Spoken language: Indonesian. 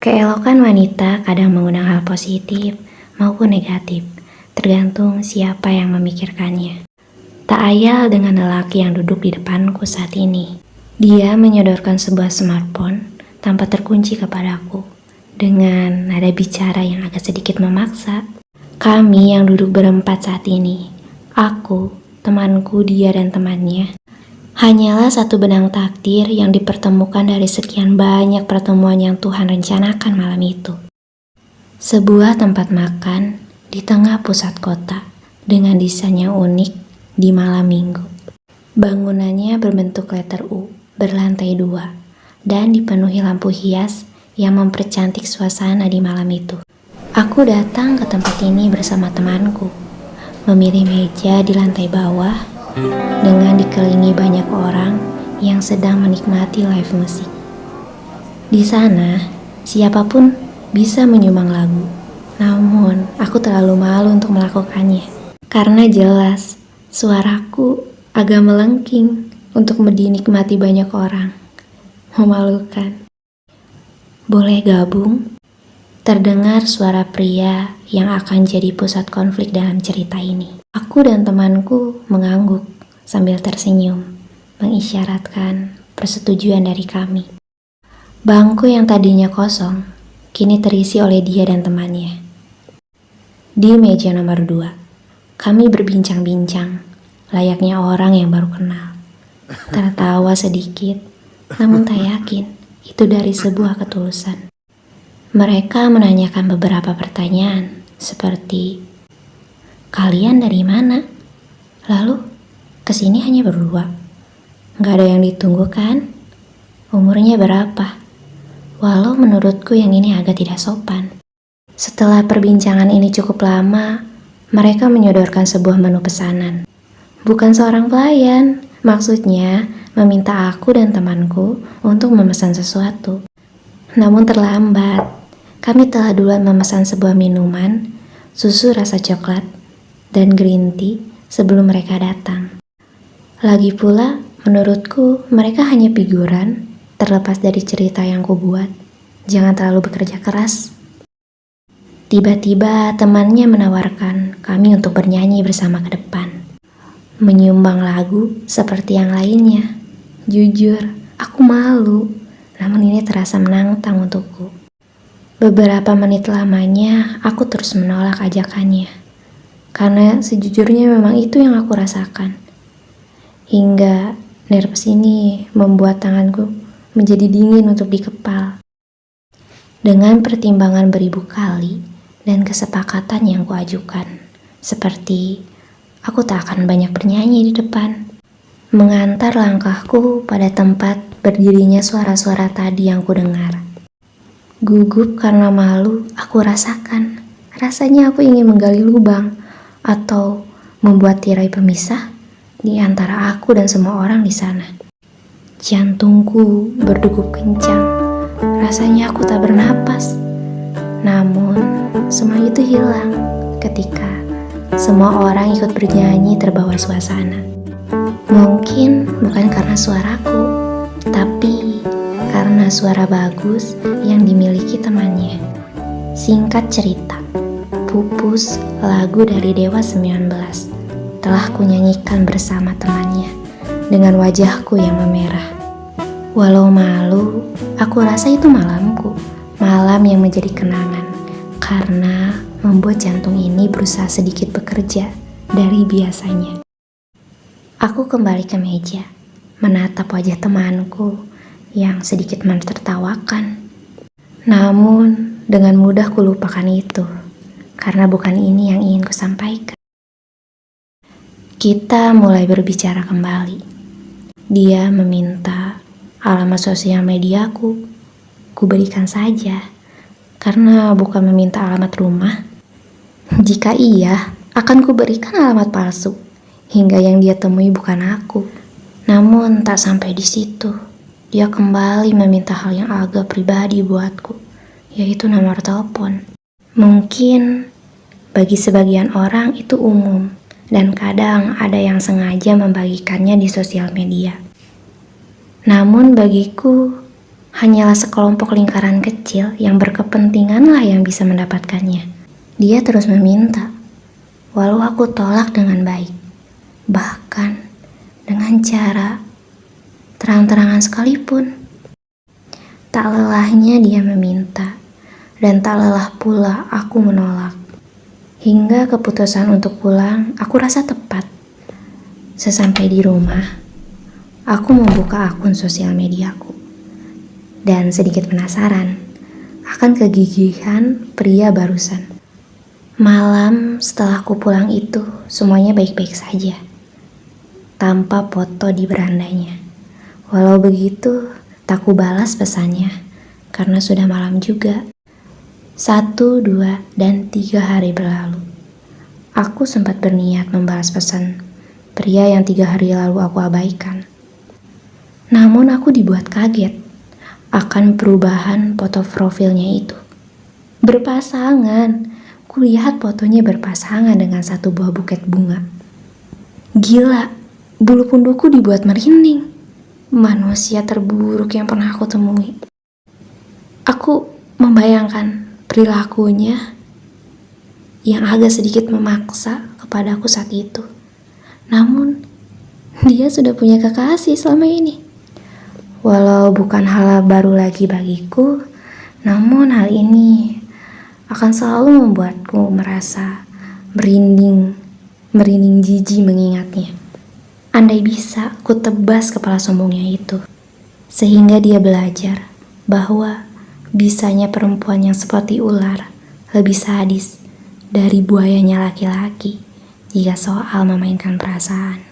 Keelokan wanita kadang mengundang hal positif maupun negatif, tergantung siapa yang memikirkannya. Tak ayal dengan lelaki yang duduk di depanku saat ini. Dia menyodorkan sebuah smartphone tanpa terkunci kepadaku, dengan nada bicara yang agak sedikit memaksa. Kami yang duduk berempat saat ini, aku, temanku, dia dan temannya, hanyalah satu benang takdir yang dipertemukan dari sekian banyak pertemuan yang Tuhan rencanakan malam itu. Sebuah tempat makan di tengah pusat kota dengan desain yang unik di malam minggu. Bangunannya berbentuk letter U, berlantai 2, dan dipenuhi lampu hias yang mempercantik suasana di malam itu. Aku datang ke tempat ini bersama temanku, memilih meja di lantai bawah dengan dikelilingi banyak orang yang sedang menikmati live musik. Di sana, siapapun bisa menyumbang lagu, namun aku terlalu malu untuk melakukannya. Karena jelas, suaraku agak melengking untuk dinikmati banyak orang. Memalukan. Boleh gabung? Terdengar suara pria yang akan jadi pusat konflik dalam cerita ini. Aku dan temanku mengangguk sambil tersenyum, mengisyaratkan persetujuan dari kami. Bangku yang tadinya kosong, kini terisi oleh dia dan temannya. Di meja nomor 2, kami berbincang-bincang, layaknya orang yang baru kenal. Tertawa sedikit, namun tak yakin itu dari sebuah ketulusan. Mereka menanyakan beberapa pertanyaan, seperti, "Kalian dari mana? Lalu, kesini hanya berdua? Gak ada yang ditunggu kan? Umurnya berapa?" Walau menurutku yang ini agak tidak sopan. Setelah perbincangan ini cukup lama, mereka menyodorkan sebuah menu pesanan. Bukan seorang pelayan, maksudnya meminta aku dan temanku untuk memesan sesuatu. Namun terlambat. Kami telah duluan memesan sebuah minuman, susu rasa coklat, dan green tea sebelum mereka datang. Lagi pula, menurutku mereka hanya figuran, terlepas dari cerita yang kubuat. Jangan terlalu bekerja keras. Tiba-tiba temannya menawarkan kami untuk bernyanyi bersama ke depan. Menyumbang lagu seperti yang lainnya. Jujur, aku malu, namun ini terasa menantang untukku. Beberapa menit lamanya, aku terus menolak ajakannya. Karena sejujurnya memang itu yang aku rasakan. Hingga nervous ini membuat tanganku menjadi dingin untuk dikepal. Dengan pertimbangan beribu kali dan kesepakatan yang kuajukan, seperti aku tak akan banyak bernyanyi di depan, mengantar langkahku pada tempat berdirinya suara-suara tadi yang kudengar. Gugup karena malu, aku rasakan. Rasanya aku ingin menggali lubang atau membuat tirai pemisah di antara aku dan semua orang di sana. Jantungku berdegup kencang. Rasanya aku tak bernapas. Namun, semua itu hilang ketika semua orang ikut bernyanyi terbawa suasana. Mungkin bukan karena suaraku, tapi karena suara bagus yang dimiliki temannya. Singkat cerita, Pupus, lagu dari Dewa 19, telah kunyanyikan bersama temannya dengan wajahku yang memerah. Walau malu, aku rasa itu malamku, malam yang menjadi kenangan, karena membuat jantung ini berusaha sedikit bekerja dari biasanya. Aku kembali ke meja, menatap wajah temanku yang sedikit menertawakan. Namun, dengan mudah kulupakan itu, karena bukan ini yang ingin kusampaikan. Kita mulai berbicara kembali. Dia meminta alamat sosial mediaku. Kuberikan saja, karena bukan meminta alamat rumah. Jika iya, akan kuberikan alamat palsu, hingga yang dia temui bukan aku. Namun tak sampai di situ. Dia kembali meminta hal yang agak pribadi buatku, yaitu nomor telepon. Mungkin bagi sebagian orang itu umum, dan kadang ada yang sengaja membagikannya di sosial media. Namun bagiku, Hanyalah sekelompok lingkaran kecil yang berkepentinganlah yang bisa mendapatkannya. Dia terus meminta, walau aku tolak dengan baik. Bahkan dengan cara terang-terangan sekalipun. Tak lelahnya dia meminta, dan tak lelah pula aku menolak. Hingga keputusan untuk pulang aku rasa tepat. Sesampai di rumah, aku membuka akun sosial mediaku. Dan sedikit penasaran akan kegigihan pria barusan. Malam setelah aku pulang itu, semuanya baik-baik saja. Tanpa foto di berandanya. Walau begitu, tak kubalas pesannya, karena sudah malam juga. 1, 2, dan 3 hari berlalu. Aku sempat berniat membalas pesan pria yang 3 hari lalu aku abaikan. Namun aku dibuat kaget akan perubahan foto profilnya itu. Berpasangan. Kulihat fotonya berpasangan dengan satu buah buket bunga. Gila, bulu punduku dibuat merinding. Manusia terburuk yang pernah aku temui. Aku membayangkan perilakunya yang agak sedikit memaksa kepadaku saat itu. Namun, dia sudah punya kekasih selama ini. Walau bukan hal baru lagi bagiku, namun hal ini akan selalu membuatku merasa merinding jijik mengingatnya. Andai bisa, ku tebas kepala sombongnya itu, sehingga dia belajar bahwa bisanya perempuan yang seperti ular lebih sadis dari buayanya laki-laki jika soal memainkan perasaan.